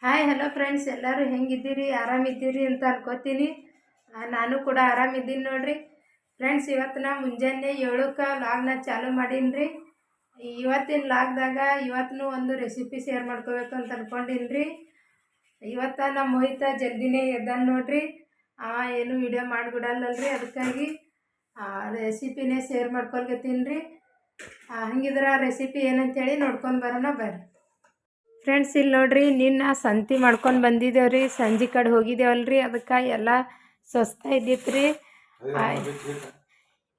Hi hello friends, ಎಲ್ಲರೂ ಹೆಂಗಿದ್ದೀರಿ? ಆರಾಮಿದ್ದೀರಿ ಅಂತ ಅನ್ಕೋತೀನಿ. ನಾನು ಕೂಡ ಆರಾಮಿದ್ದೀನಿ ನೋಡ್ರಿ ಫ್ರೆಂಡ್ಸ್. ಇವತ್ತು ನಾ ಮುಂಜಾನೆ 7ಕ್ಕೆ ಲಾಗ್ನ ಚಾಲು ಮಾಡೀನಿ ರೀ. ಇವತ್ತಿನ ಲಾಗ್ದಾಗ ಇವತ್ತು ಒಂದು ರೆಸಿಪಿ ಶೇರ್ ಮಾಡ್ಕೋಬೇಕು ಅಂತ ಅನ್ಕೊಂಡಿನಿ ರೀ. ಇವತ್ತು ನಮ್ಮ ಮೋಹಿತ ಜಲ್ದಿನೇ ಎದ್ದಾನ ನೋಡ್ರಿ. ಏನು ವಿಡಿಯೋ ಮಾಡಿಬಿಡಲ್ಲಲ್ರಿ, ಅದಕ್ಕಾಗಿ ರೆಸಿಪಿನೇ ಶೇರ್ ಮಾಡ್ಕೊಳ್ಕತ್ತೀನಿ ರೀ. ಹಂಗಿದ್ರೆ ಆ ರೆಸಿಪಿ ಏನಂತೇಳಿ ನೋಡ್ಕೊಂಡು ಬರೋಣ ಬರ್ರಿ ಫ್ರೆಂಡ್ಸ್. ಇಲ್ಲಿ ನೋಡ್ರಿ, ನಿನ್ನ ಸಂತಿ ಮಾಡ್ಕೊಂಡು ಬಂದಿದ್ದೇವ್ರಿ. ಸಂಜೆ ಕಡೆ ಹೋಗಿದ್ದೇವಲ್ರಿ, ಅದಕ್ಕೆ ಎಲ್ಲ ಸ್ವಸ್ಥ ಇದ್ದಿತ್ತು ರೀ.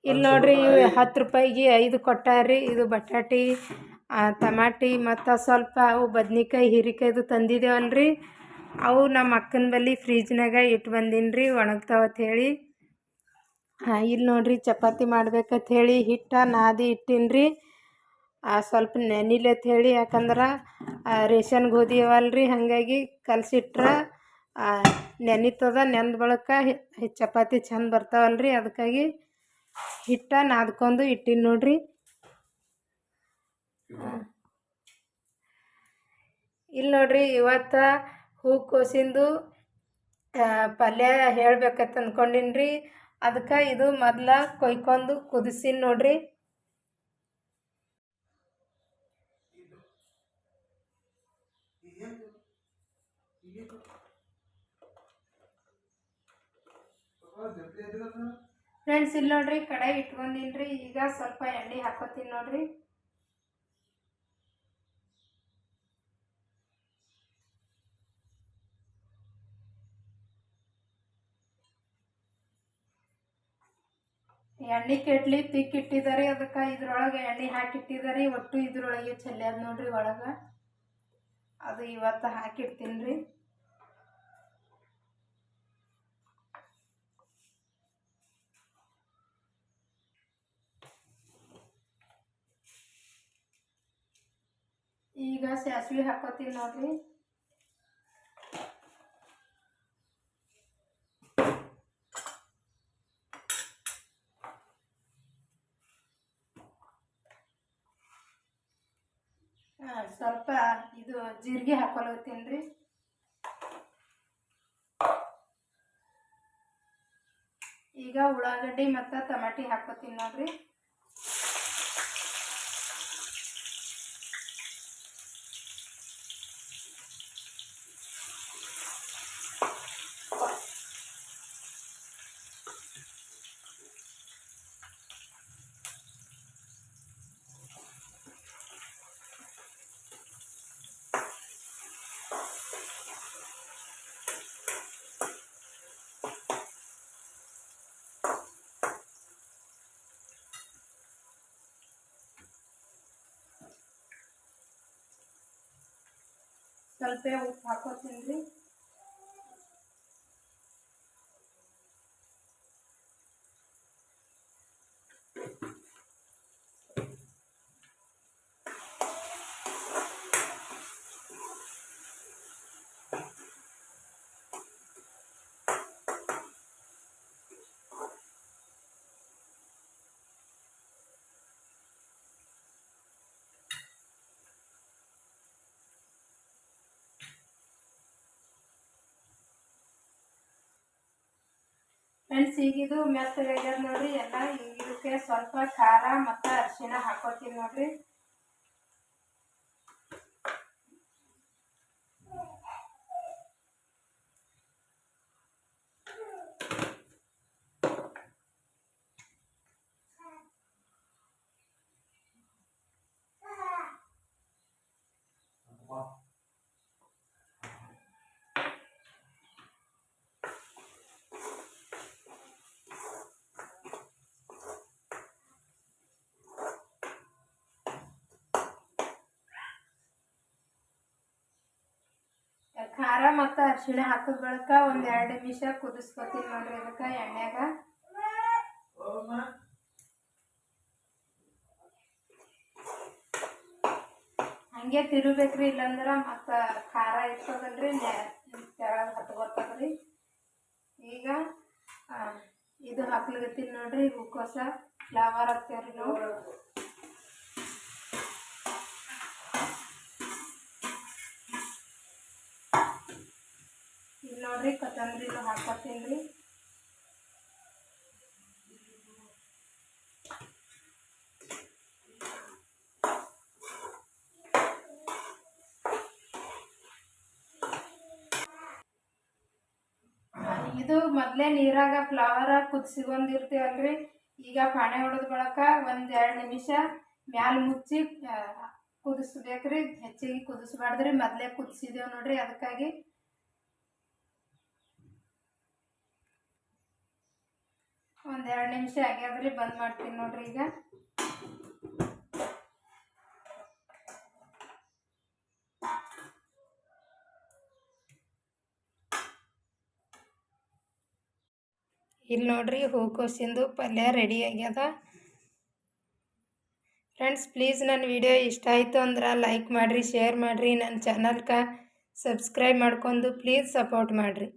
ಇಲ್ಲಿ ನೋಡ್ರಿ, 10 ರೂಪಾಯಿಗೆ 5 ಕೊಟ್ಟಾರ್ರಿ. ಇದು ಬಟಾಟಿ, ಟಮಾಟಿ ಮತ್ತು ಸ್ವಲ್ಪ ಅವು ಬದ್ನಿಕಾಯಿ, ಹೀರಿಕಾಯ್ದು ತಂದಿದ್ದೇವಲ್ರಿ. ಅವು ನಮ್ಮ ಅಕ್ಕನ ಬಳಿ ಫ್ರಿಜ್ನಾಗ ಇಟ್ಟು ಬಂದೀನಿ ರೀ, ಒಣಗ್ತಾವತ್ ಹೇಳಿ. ಇಲ್ಲಿ ನೋಡ್ರಿ, ಚಪಾತಿ ಮಾಡ್ಬೇಕಂತ ಹೇಳಿ ಹಿಟ್ಟು ನಾದಿ ಇಟ್ಟೀನಿ ರೀ. ಸ್ವಲ್ಪ ನೆನಿಲತ್ ಹೇಳಿ, ಯಾಕಂದ್ರೆ ರೇಷನ್ ಗೋಧಿ ಅವಲ್ರಿ, ಹಾಗಾಗಿ ಕಲಸಿಟ್ರೆ ನೆನಿತದ. ನೆಂದ ಬಳಿಕ ಚಪಾತಿ ಚಂದ ಬರ್ತಾವಲ್ರಿ, ಅದಕ್ಕಾಗಿ ಹಿಟ್ಟು ನಾದ್ಕೊಂಡು ಇಟ್ಟೀನಿ ನೋಡ್ರಿ. ಇಲ್ಲಿ ನೋಡ್ರಿ, ಇವತ್ತು ಹೂಕೋಸಿಂದು ಪಲ್ಯ ಹೇಳ್ಬೇಕಂತ ಅಂದ್ಕೊಂಡಿನಿ ರೀ. ಅದಕ್ಕೆ ಇದು ಮೊದಲ ಕೊಯ್ಕೊಂಡು ಕುದಿಸಿನಿ ನೋಡ್ರಿ. ಫ್ರೆಂಡ್ಸ್, ಇಲ್ಲಿ ನೋಡ್ರಿ, ಕಡಾಯಿ ಇಟ್ಕೊಂಡಿನಿ ರೀ. ಈಗ ಸ್ವಲ್ಪ ಎಣ್ಣೆ ಹಾಕೋತೀನಿ ನೋಡ್ರಿ. ಎಣ್ಣೆ ಕೆಟ್ಲಿ ತಿಕ್ಕಿ ಇಟ್ಟಿದ್ದಾರೆ, ಅದಕ್ಕೆ ಇದ್ರೊಳಗೆ ಎಣ್ಣೆ ಹಾಕಿಟ್ಟಿದ್ದಾರೆ. ಒಟ್ಟು ಇದ್ರೊಳಗೆ ಚೆಲ್ಲಾದ ನೋಡ್ರಿ ಒಳಗೆ. ಅದು ಇವತ್ತು ಹಾಕಿಡ್ತೀನಿ ರೀ. ಈಗ ಸಾಸಿವೆ ಹಾಕೋತೀನಿ ನೋಡ್ರಿ. ಸ್ವಲ್ಪ ಇದು ಜೀರಿಗೆ ಹಾಕೊಳತ್ತೀನಿ ರೀ. ಈಗ ಉಳ್ಳಾಗಡ್ಡಿ ಮತ್ತು ಟಮಾಟಿ ಹಾಕೋತೀನಿ ನೋಡ್ರಿ. ಸ್ವಲ್ಪ ಉಪ್ಪು ಹಾಕೋತೀನಿ ರೀ. ಫ್ರೆಂಡ್ಸ್, ಈಗಿದು ಮೆತ್ತಗಾಗ್ಯದ ನೋಡ್ರಿ ಎಲ್ಲ. ಇದಕ್ಕೆ ಸ್ವಲ್ಪ ಖಾರ ಮತ್ತು ಅರಿಶಿಣ ಹಾಕೋತೀನಿ ನೋಡ್ರಿ. ಖಾರ ಮತ್ತು ಅರಿಶಿಣ ಹಾಕಿದ ಬಳಿಕ ಒಂದು 2 ನಿಮಿಷ ಕುದಿಸ್ಕೊತೀನಿ ನೋಡ್ರಿ. ಅದಕ್ಕೆ ಎಣ್ಣೆಗ ಹಂಗೆ ತಿರುಬೇಕ್ರಿ, ಇಲ್ಲಾಂದ್ರೆ ಮತ್ತು ಖಾರ ಇರ್ತದಲ್ರಿ, ತೆಳಗೆ ಹತ್ಕೊತದ್ರಿ. ಈಗ ಇದು ಹಾಕ್ಲಿಗತ್ತೀನಿ ನೋಡ್ರಿ, ಹೂಕೋಸ ಫ್ಲವರ್ ಹಾಕ್ತೇವ್ರಿ ನಾವು. ನೋಡಿರಿ ಕೊತ್ತಂಬರಿನೂ ಹಾಕ್ಕೊತೀನಿ ರೀ. ಇದು ಮೊದಲೇ ನೀರಾಗ ಫ್ಲವರ ಕುದಿಸ್ಕೊಂಡಿರ್ತೀವಲ್ರಿ. ಈಗ ಪಾಣೆ ಹೊಡೆದ ಬಳಕ 1-2 ನಿಮಿಷ ಮ್ಯಾಲೆ ಮುಚ್ಚಿ ಕುದಿಸ್ಬೇಕ್ರಿ. ಹೆಚ್ಚಿಗೆ ಕುದಿಸ್ಬಾರ್ದ್ರಿ, ಮೊದಲೇ ಕುದಿಸಿದೇವು ನೋಡ್ರಿ. ಅದಕ್ಕಾಗಿ 1-2 ನಿಮಿಷ ಆಗ್ಯಾದ್ರಿ. ಬಂದ್ ಮಾಡ್ತೀನಿ ನೋಡ್ರಿ. ಈಗ ಇಲ್ಲಿ ನೋಡ್ರಿ ಹೂಕೋಸಿಂದು ಪಲ್ಯ ರೆಡಿ ಆಗ್ಯದ. ಫ್ರೆಂಡ್ಸ್, ಪ್ಲೀಸ್ ನನ್ನ ವಿಡಿಯೋ ಇಷ್ಟ ಆಯಿತು ಅಂದ್ರೆ ಲೈಕ್ ಮಾಡಿರಿ, ಶೇರ್ ಮಾಡಿರಿ, ನನ್ನ ಚಾನಲ್ಗೆ ಸಬ್ಸ್ಕ್ರೈಬ್ ಮಾಡ್ಕೊಂಡು ಪ್ಲೀಸ್ ಸಪೋರ್ಟ್ ಮಾಡಿರಿ.